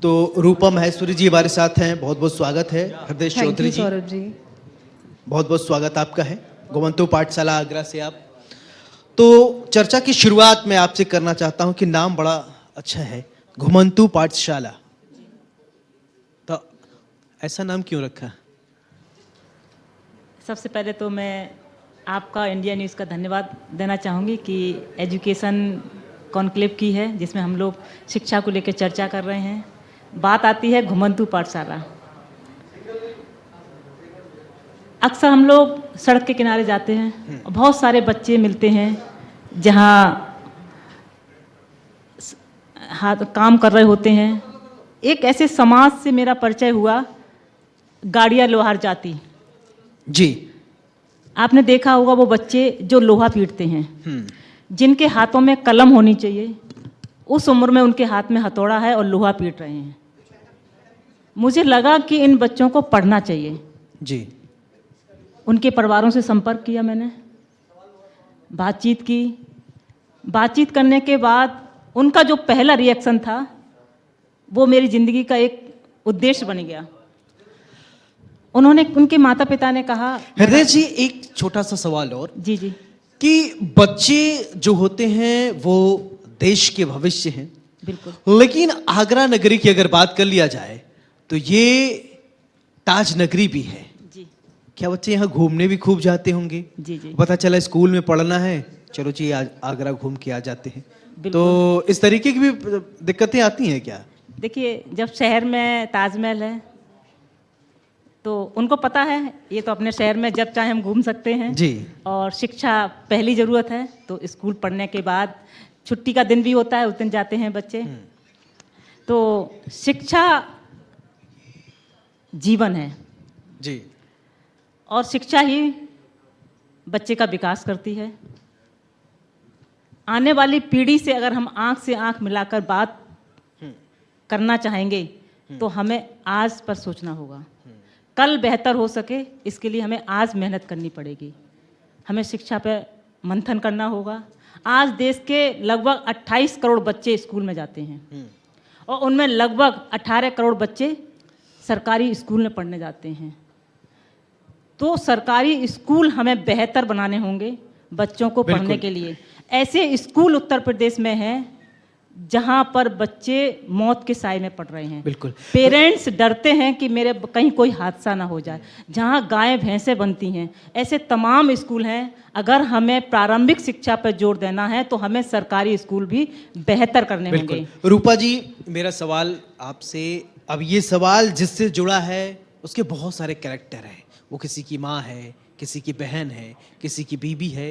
तो रूपा महेश्वरी जी हमारे साथ हैं, बहुत बहुत स्वागत है। हृदय चौधरी जी, सौरभ जी, बहुत बहुत स्वागत आपका है। घुमंतू पाठशाला आगरा से आप। तो चर्चा की शुरुआत में आपसे करना चाहता हूं कि नाम बड़ा अच्छा है, घुमंतू पाठशाला, तो ऐसा नाम क्यों रखा? सबसे पहले तो मैं आपका इंडिया न्यूज़ का धन्यवाद देना चाहूँगी कि एजुकेशन कॉन्क्लेव की है, जिसमें हम लोग शिक्षा को लेकर चर्चा कर रहे हैं। बात आती है घुमंतू पाठशाला। अक्सर हम लोग सड़क के किनारे जाते हैं, बहुत सारे बच्चे मिलते हैं जहाँ हाथ काम कर रहे होते हैं। एक ऐसे समाज से मेरा परिचय हुआ, गाड़िया लोहार जाति। जी, आपने देखा होगा वो बच्चे जो लोहा पीटते हैं, जिनके हाथों में कलम होनी चाहिए, उस उम्र में उनके हाथ में हथौड़ा है और लोहा पीट रहे हैं। मुझे लगा कि इन बच्चों को पढ़ना चाहिए। जी, उनके परिवारों से संपर्क किया मैंने, बातचीत की। बातचीत करने के बाद उनका जो पहला रिएक्शन था वो मेरी ज़िंदगी का एक उद्देश्य बन गया। उनके माता पिता ने कहा, हृदय जी एक छोटा सा सवाल और, जी जी, कि बच्चे जो होते हैं वो देश के भविष्य हैं, बिल्कुल, लेकिन आगरा नगरी की अगर बात कर लिया जाए तो ये ताज नगरी भी है। जी क्या बच्चे यहाँ घूमने भी खूब जाते होंगे? जी जी, पता चला स्कूल में पढ़ना है, चलो जी आज आगरा घूम के आ जाते हैं। बिल्कुल। तो इस तरीके की भी दिक्कतें आती हैं क्या? देखिए, जब शहर में ताजमहल है तो उनको पता है ये तो अपने शहर में जब चाहे हम घूम सकते हैं जी, और शिक्षा पहली ज़रूरत है। तो स्कूल पढ़ने के बाद छुट्टी का दिन भी होता है, उस दिन जाते हैं बच्चे। तो शिक्षा जीवन है जी, और शिक्षा ही बच्चे का विकास करती है। आने वाली पीढ़ी से अगर हम आंख से आंख मिलाकर बात करना चाहेंगे तो हमें आज पर सोचना होगा। कल बेहतर हो सके इसके लिए हमें आज मेहनत करनी पड़ेगी। हमें शिक्षा पे मंथन करना होगा। आज देश के लगभग 28 करोड़ बच्चे स्कूल में जाते हैं और उनमें लगभग 18 करोड़ बच्चे सरकारी स्कूल में पढ़ने जाते हैं। तो सरकारी स्कूल हमें बेहतर बनाने होंगे बच्चों को पढ़ने के लिए। ऐसे स्कूल उत्तर प्रदेश में हैं जहां पर बच्चे मौत के साए में पढ़ रहे हैं। बिल्कुल। पेरेंट्स डरते हैं कि मेरे कहीं कोई हादसा ना हो जाए। जहां गायें भैंसें बनती हैं, ऐसे तमाम स्कूल हैं। अगर हमें प्रारंभिक शिक्षा पर जोर देना है तो हमें सरकारी स्कूल भी बेहतर करने होंगे। रूपा जी, मेरा सवाल आपसे, अब ये सवाल जिससे जुड़ा है उसके बहुत सारे कैरेक्टर हैं। वो किसी की माँ है, किसी की बहन है, किसी की बीबी है,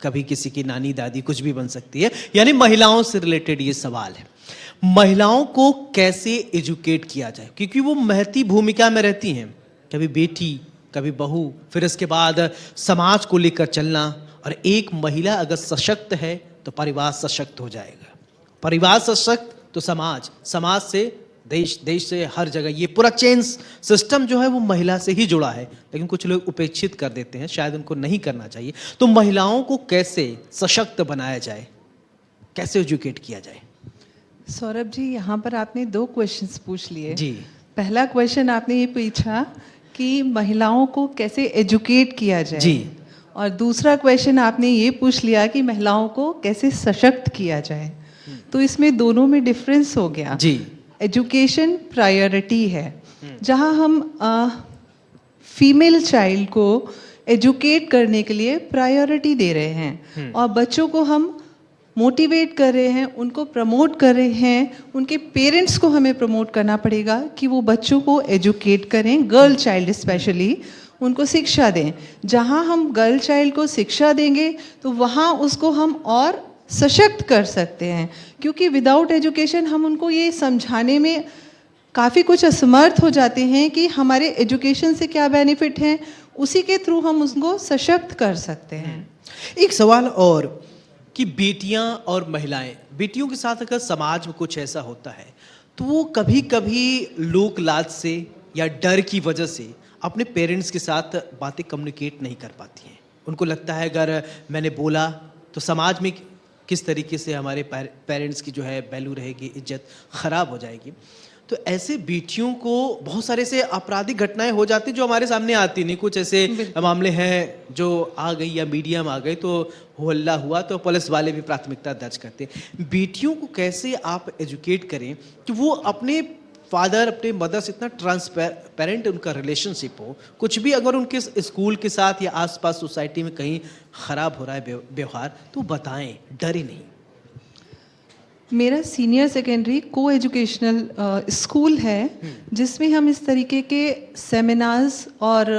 कभी किसी की नानी दादी, कुछ भी बन सकती है। यानी महिलाओं से रिलेटेड ये सवाल है, महिलाओं को कैसे एजुकेट किया जाए, क्योंकि वो महती भूमिका में रहती हैं, कभी बेटी, कभी बहू, फिर इसके बाद समाज को लेकर चलना। और एक महिला अगर सशक्त है तो परिवार सशक्त हो जाएगा, परिवार सशक्त तो समाज, समाज से देश, देश से हर जगह। ये पूरा चेन सिस्टम जो है वो महिला से ही जुड़ा है, लेकिन कुछ लोग उपेक्षित कर देते हैं, शायद उनको नहीं करना चाहिए। तो महिलाओं को कैसे सशक्त बनाया जाए, कैसे एजुकेट किया जाए? सौरभ जी, यहाँ पर आपने 2 क्वेश्चंस पूछ लिए जी। पहला क्वेश्चन आपने ये पूछा कि महिलाओं को कैसे एजुकेट किया जाए जी। और दूसरा क्वेश्चन आपने ये पूछ लिया कि महिलाओं को कैसे सशक्त किया जाए। तो इसमें दोनों में डिफरेंस हो गया। जी। एजुकेशन प्रायोरिटी है, जहाँ हम फीमेल चाइल्ड को एजुकेट करने के लिए प्रायोरिटी दे रहे हैं और बच्चों को हम मोटिवेट कर रहे हैं, उनको प्रमोट कर रहे हैं। उनके पेरेंट्स को हमें प्रमोट करना पड़ेगा कि वो बच्चों को एजुकेट करें, गर्ल चाइल्ड स्पेशली उनको शिक्षा दें। जहाँ हम गर्ल चाइल्ड को शिक्षा देंगे तो वहाँ उसको हम और सशक्त कर सकते हैं, क्योंकि विदाउट एजुकेशन हम उनको ये समझाने में काफ़ी कुछ असमर्थ हो जाते हैं कि हमारे एजुकेशन से क्या बेनिफिट हैं। उसी के थ्रू हम उसको सशक्त कर सकते हैं। एक सवाल और, कि बेटियां और महिलाएं, बेटियों के साथ अगर समाज में कुछ ऐसा होता है तो वो कभी कभी लोक लाज से या डर की वजह से अपने पेरेंट्स के साथ बातें कम्युनिकेट नहीं कर पाती हैं। उनको लगता है अगर मैंने बोला तो समाज में किस तरीके से हमारे पेरेंट्स की जो है वैल्यू रहेगी, इज्जत खराब हो जाएगी। तो ऐसे बेटियों को बहुत सारे से आपराधिक घटनाएं हो जाती जो हमारे सामने आती नहीं, कुछ ऐसे मामले हैं जो आ गई या मीडिया में आ गई तो हो हल्ला हुआ तो पुलिस वाले भी प्राथमिकता दर्ज करते हैं। बेटियों को कैसे आप एजुकेट करें कि वो अपने फादर अपने मदर से इतना ट्रांसपेरेंट उनका रिलेशनशिप हो, कुछ भी अगर उनके स्कूल के साथ या आसपास सोसाइटी में कहीं खराब हो रहा है व्यवहार तो बताएं, डरे नहीं। मेरा सीनियर सेकेंडरी को एजुकेशनल स्कूल है जिसमें हम इस तरीके के सेमिनार्स और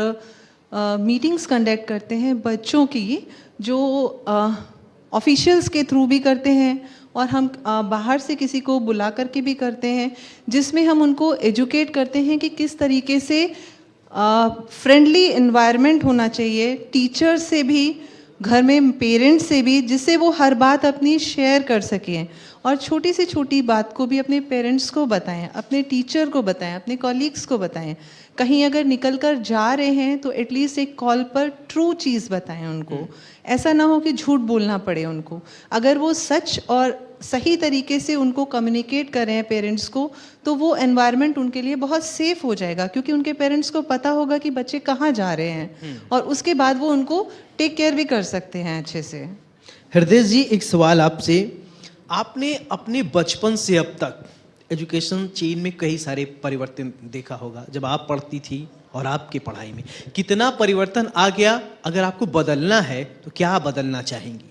मीटिंग्स कंडक्ट करते हैं बच्चों की, जो ऑफिशियल्स के थ्रू भी करते हैं और हम बाहर से किसी को बुला करके भी करते हैं, जिसमें हम उनको एजुकेट करते हैं कि किस तरीके से फ्रेंडली एनवायरनमेंट होना चाहिए, टीचर से भी, घर में पेरेंट्स से भी, जिससे वो हर बात अपनी शेयर कर सकें और छोटी से छोटी बात को भी अपने पेरेंट्स को बताएं, अपने टीचर को बताएं, अपने कॉलीग्स को बताएं। कहीं अगर निकल कर जा रहे हैं तो एटलीस्ट एक कॉल पर ट्रू चीज़ बताएं उनको। ऐसा ना हो कि झूठ बोलना पड़े उनको। अगर वो सच और सही तरीके से उनको कम्युनिकेट कर रहे हैं पेरेंट्स को, तो वो एनवायरनमेंट उनके लिए बहुत सेफ हो जाएगा, क्योंकि उनके पेरेंट्स को पता होगा कि बच्चे कहाँ जा रहे हैं और उसके बाद वो उनको टेक केयर भी कर सकते हैं अच्छे से। हृदय जी, एक सवाल आपसे, आपने अपने बचपन से अब तक एजुकेशन चेन में कई सारे परिवर्तन देखा होगा। जब आप पढ़ती थी और आपकी पढ़ाई में कितना परिवर्तन आ गया, अगर आपको बदलना है तो क्या बदलना चाहेंगी?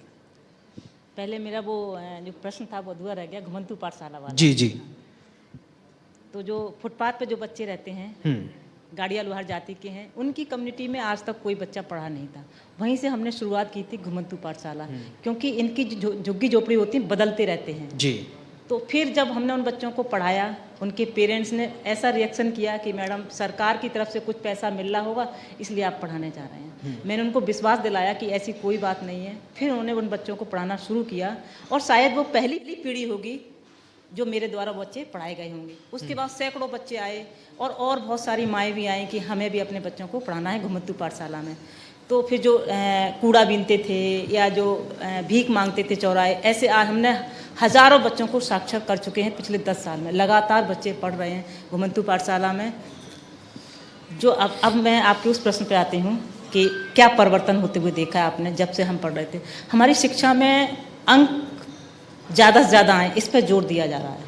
पहले मेरा वो जो प्रश्न था वो अधूरा रह गया, घुमंतू पाठशाला वाला। जी जी। तो जो फुटपाथ पे जो बच्चे रहते हैं, गाड़िया लोहार जाति के हैं, उनकी कम्युनिटी में आज तक कोई बच्चा पढ़ा नहीं था। वहीं से हमने शुरुआत की थी घुमंतू पाठशाला, क्योंकि इनकी जो झुग्गी झोपड़ी होती है बदलते रहते हैं जी। तो फिर जब हमने उन बच्चों को पढ़ाया, उनके पेरेंट्स ने ऐसा रिएक्शन किया कि मैडम सरकार की तरफ से कुछ पैसा मिल रहा होगा इसलिए आप पढ़ाने जा रहे हैं। मैंने उनको विश्वास दिलाया कि ऐसी कोई बात नहीं है। फिर उन्होंने उन बच्चों को पढ़ाना शुरू किया और शायद वो पहली पीढ़ी होगी जो मेरे द्वारा बच्चे पढ़ाए गए होंगे। उसके बाद सैकड़ों बच्चे आए और बहुत सारी माएँ भी आई कि हमें भी अपने बच्चों को पढ़ाना है घुमंतू पाठशाला में। तो फिर जो कूड़ा बीनते थे या जो भीख मांगते थे चौराहे, ऐसे आज हमने हज़ारों बच्चों को साक्षर कर चुके हैं पिछले 10 साल में। लगातार बच्चे पढ़ रहे हैं घुमंतू पाठशाला में। जो अब मैं आपके उस प्रश्न पे आती हूँ कि क्या परिवर्तन होते हुए देखा है आपने जब से हम पढ़ रहे थे। हमारी शिक्षा में अंक ज़्यादा से ज़्यादा आए, इस पर जोर दिया जा रहा है।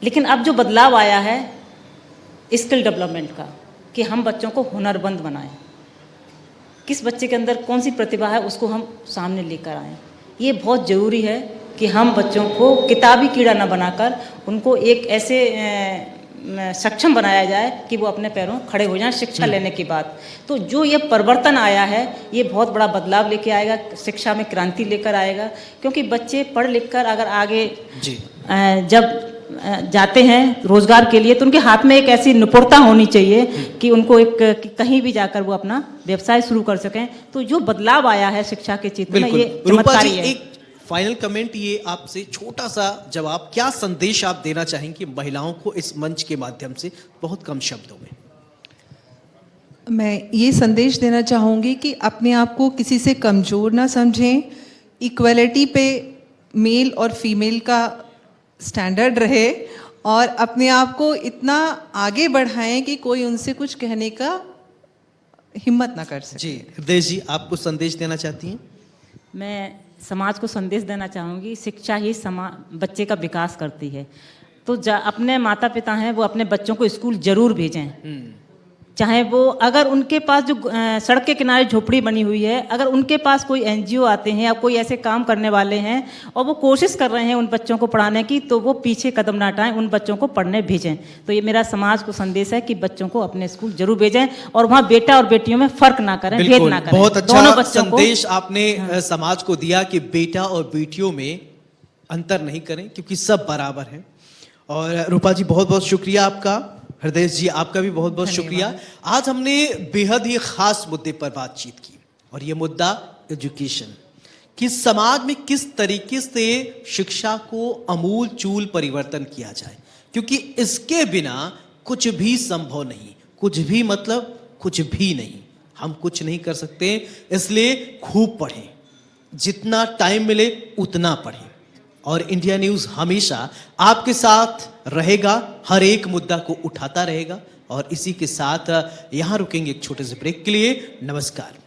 लेकिन अब जो बदलाव आया है स्किल डेवलपमेंट का, कि हम बच्चों को हुनरमंद बनाएं, किस बच्चे के अंदर कौन सी प्रतिभा है उसको हम सामने लेकर आएँ। ये बहुत ज़रूरी है कि हम बच्चों को किताबी कीड़ा न बनाकर उनको एक ऐसे सक्षम बनाया जाए कि वो अपने पैरों खड़े हो जाएं शिक्षा लेने के बाद। तो जो ये परिवर्तन आया है ये बहुत बड़ा बदलाव लेके आएगा, शिक्षा में क्रांति लेकर आएगा। क्योंकि बच्चे पढ़ लिख कर अगर आगे जब जाते हैं रोजगार के लिए तो उनके हाथ में एक ऐसी निपुणता होनी चाहिए कि उनको एक कहीं भी जाकर वो अपना व्यवसाय शुरू कर सकें। तो जो बदलाव आया है शिक्षा के क्षेत्र में ये चमत्कारी है। एक फाइनल कमेंट, ये आपसे छोटा सा जवाब, क्या संदेश आप देना चाहेंगे महिलाओं को इस मंच के माध्यम से बहुत कम शब्दों में? मैं ये संदेश देना चाहूँगी कि अपने आप को किसी से कमज़ोर ना समझें। इक्वलिटी पे मेल और फीमेल का स्टैंडर्ड रहे और अपने आप को इतना आगे बढ़ाएं कि कोई उनसे कुछ कहने का हिम्मत ना कर सके। जी, हृदय जी, आप कुछ संदेश देना चाहती हैं? मैं समाज को संदेश देना चाहूँगी, शिक्षा ही बच्चे का विकास करती है। तो अपने माता पिता हैं वो अपने बच्चों को स्कूल जरूर भेजें। चाहे वो अगर उनके पास जो सड़क के किनारे झोपड़ी बनी हुई है, अगर उनके पास कोई एनजीओ आते हैं या कोई ऐसे काम करने वाले हैं और वो कोशिश कर रहे हैं उन बच्चों को पढ़ाने की, तो वो पीछे कदम ना हटाएं, उन बच्चों को पढ़ने भेजें। तो ये मेरा समाज को संदेश है कि बच्चों को अपने स्कूल जरूर भेजें और वहाँ बेटा और बेटियों में फर्क ना करें, भेद ना करें। बहुत अच्छा संदेश आपने समाज को दिया कि बेटा और बेटियों में अंतर नहीं करें क्योंकि सब बराबर हैं। और रूपा जी बहुत बहुत शुक्रिया आपका। हृदय जी आपका भी बहुत बहुत शुक्रिया। आज हमने बेहद ही खास मुद्दे पर बातचीत की और ये मुद्दा एजुकेशन, कि समाज में किस तरीके से शिक्षा को अमूल चूल परिवर्तन किया जाए, क्योंकि इसके बिना कुछ भी संभव नहीं। कुछ भी मतलब कुछ भी नहीं, हम कुछ नहीं कर सकते। इसलिए खूब पढ़ें, जितना टाइम मिले उतना पढ़ें और इंडिया न्यूज़ हमेशा आपके साथ रहेगा, हर एक मुद्दा को उठाता रहेगा। और इसी के साथ यहाँ रुकेंगे एक छोटे से ब्रेक के लिए। नमस्कार।